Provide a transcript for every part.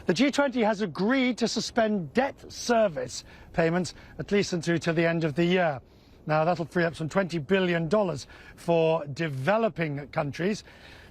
The G20 has agreed to suspend debt service payments at least until the end of the year. Now, that'll free up some $20 billion for developing countries.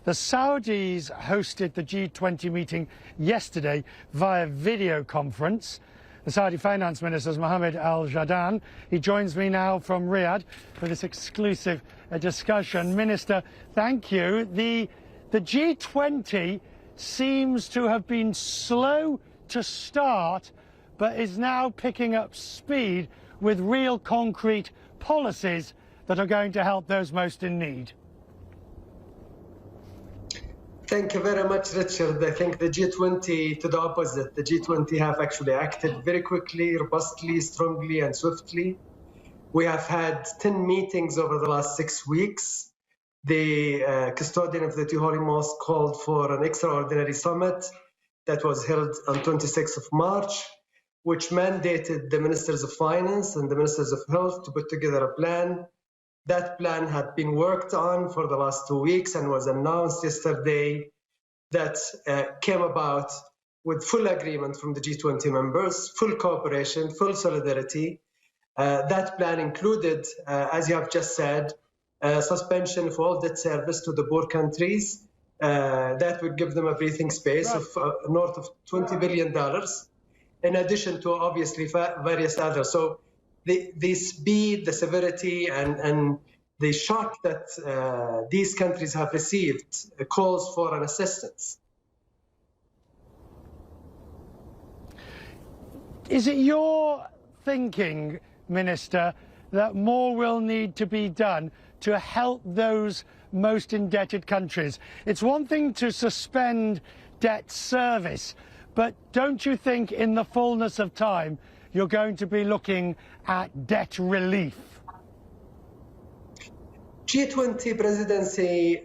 The Saudis hosted the G20 meeting yesterday via video conference. The Saudi Finance Minister is Mohammed Al-Jadaan. He joins me now from Riyadh for this exclusive discussion. Minister, thank you. The G20 seems to have been slow to start, but is now picking up speed with real concrete policies that are going to help those most in need. Thank you very much, Richard. I think the G20, to the opposite, the G20 have actually acted very quickly, robustly, strongly, and swiftly. We have had 10 meetings over the last 6 weeks. The custodian of the two holy mosques called for an extraordinary summit that was held on 26th of March, which mandated the ministers of finance and the ministers of health to put together a plan. That plan had been worked on for the last 2 weeks and was announced yesterday. That came about with full agreement from the G20 members, full cooperation, full solidarity. That plan included, as you have just said, suspension of all debt service to the poor countries. That would give them a breathing space of north of $20 billion, in addition to obviously various others. So the speed, the severity, and the shock that these countries have received calls for an assistance. Is it your thinking, Minister, that more will need to be done to help those most indebted countries? It's one thing to suspend debt service, but don't you think in the fullness of time you're going to be looking at debt relief? G20 presidency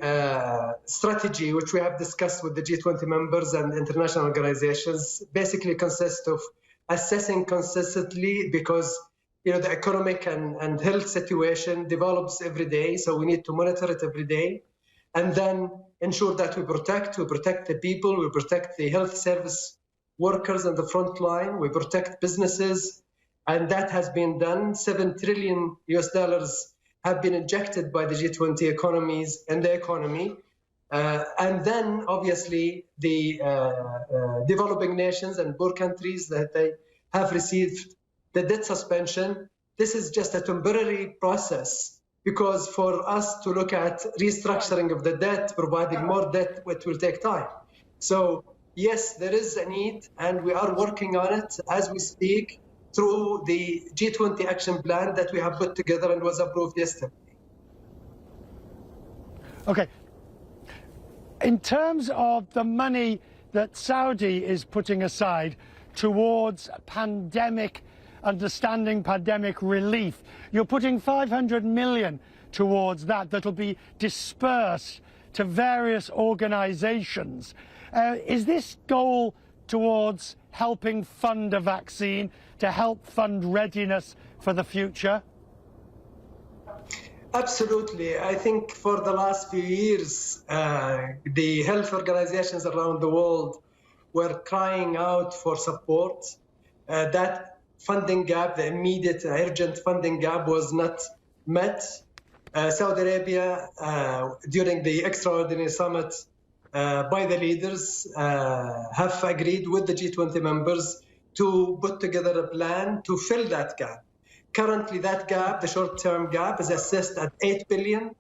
strategy, which we have discussed with the G20 members and international organizations, basically consists of assessing consistently, because the economic and health situation develops every day, so we need to monitor it every day, and then ensure that we protect the people, we protect the health service workers on the front line, we protect businesses, and that has been done. $7 trillion have been injected by the G20 economies and the economy. And then, obviously, the developing nations and poor countries that they have received the debt suspension. This is just a temporary process, because for us to look at restructuring of the debt, providing more debt, it will take time. So, yes, there is a need, and we are working on it as we speak through the G20 action plan that we have put together and was approved yesterday. Okay. In terms of the money that Saudi is putting aside towards pandemic relief, you're putting $500 million towards that'll be dispersed to various organizations. Is this goal towards helping fund a vaccine, to help fund readiness for the future? Absolutely. I think for the last few years, the health organizations around the world were crying out for support. That funding gap, the immediate urgent funding gap, was not met. Saudi Arabia, during the extraordinary summit by the leaders, have agreed with the G20 members to put together a plan to fill that gap. Currently, that gap, the short-term gap, is assessed at $8 billion.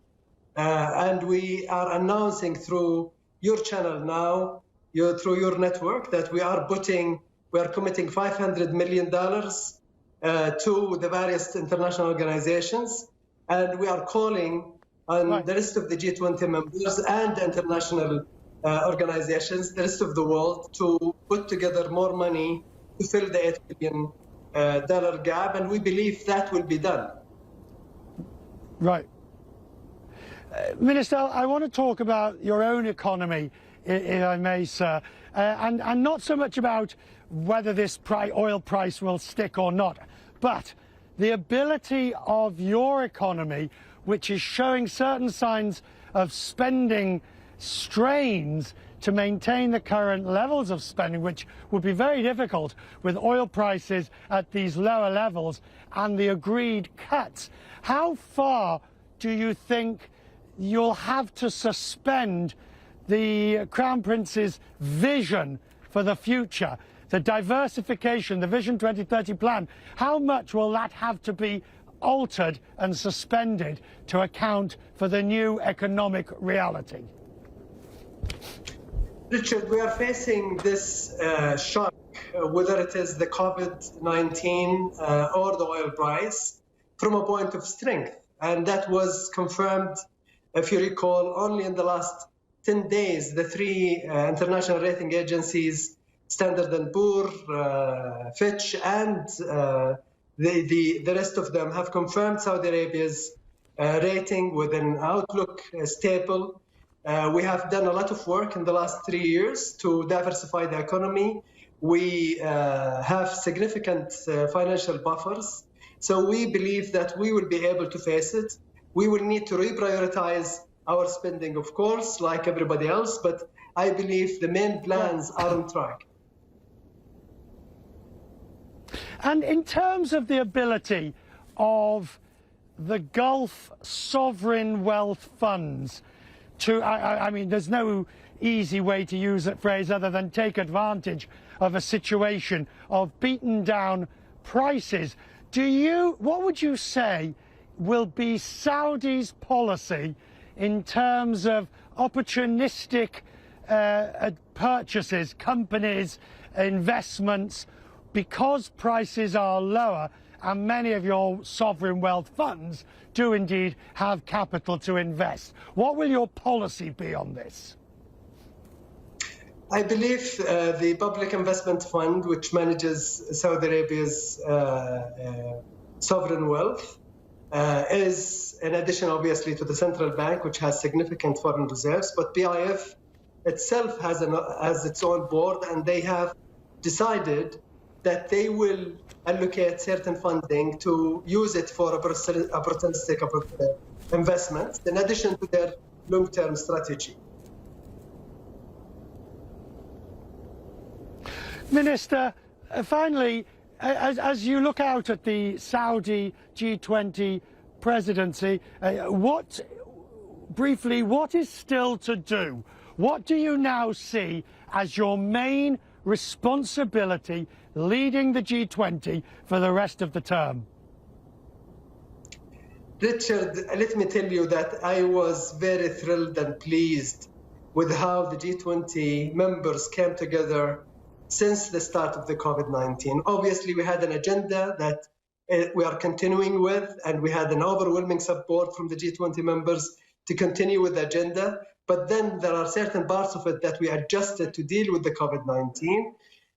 And we are announcing through your channel now, through your network, that we are committing $500 million to the various international organizations. And we are calling on the rest of the G20 members and international organizations, the rest of the world, to put together more money to fill the $8 billion gap, and we believe that will be done. Right. Minister, I want to talk about your own economy, if I may, sir, and not so much about whether this oil price will stick or not, but the ability of your economy, which is showing certain signs of spending strains, to maintain the current levels of spending, which would be very difficult with oil prices at these lower levels and the agreed cuts. How far do you think you'll have to suspend the Crown Prince's vision for the future, the diversification, the Vision 2030 plan? How much will that have to be altered and suspended to account for the new economic reality? Richard, we are facing this shock, whether it is the COVID-19 or the oil price, from a point of strength. And that was confirmed, if you recall, only in the last 10 days. The three international rating agencies, Standard & Poor, Fitch, and the rest of them have confirmed Saudi Arabia's rating with an outlook stable. We have done a lot of work in the last 3 years to diversify the economy. We have significant financial buffers. So we believe that we will be able to face it. We will need to reprioritize our spending, of course, like everybody else, but I believe the main plans are on track. And in terms of the ability of the Gulf sovereign wealth funds to, I mean, there's no easy way to use that phrase other than take advantage of a situation of beaten down prices. What would you say will be Saudi's policy in terms of opportunistic purchases, companies, investments, because prices are lower and many of your sovereign wealth funds do indeed have capital to invest? What will your policy be on this? I believe the Public Investment Fund, which manages Saudi Arabia's sovereign wealth, is in addition, obviously, to the central bank, which has significant foreign reserves, but PIF itself has its own board, and they have decided that they will allocate certain funding to use it for opportunistic investments, in addition to their long-term strategy. Minister, finally, as you look out at the Saudi G20 presidency, briefly, what is still to do? What do you now see as your main responsibility leading the G20 for the rest of the term? Richard, let me tell you that I was very thrilled and pleased with how the G20 members came together since the start of the COVID-19. Obviously, we had an agenda that we are continuing with, and we had an overwhelming support from the G20 members to continue with the agenda. But then there are certain parts of it that we adjusted to deal with the COVID-19.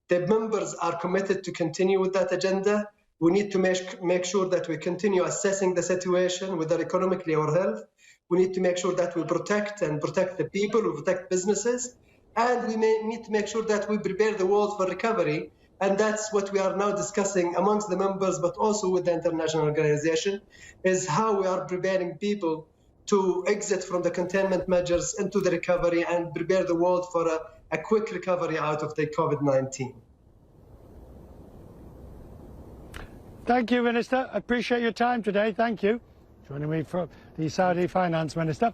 The members are committed to continue with that agenda. We need to make sure that we continue assessing the situation, whether economically or health. We need to make sure that we protect the people, we protect businesses. And we need to make sure that we prepare the world for recovery. And that's what we are now discussing amongst the members, but also with the international organization, is how we are preparing people to exit from the containment measures into the recovery and prepare the world for a quick recovery out of the COVID-19. Thank you, Minister. I appreciate your time today. Thank you. Joining me from the Saudi Finance Minister.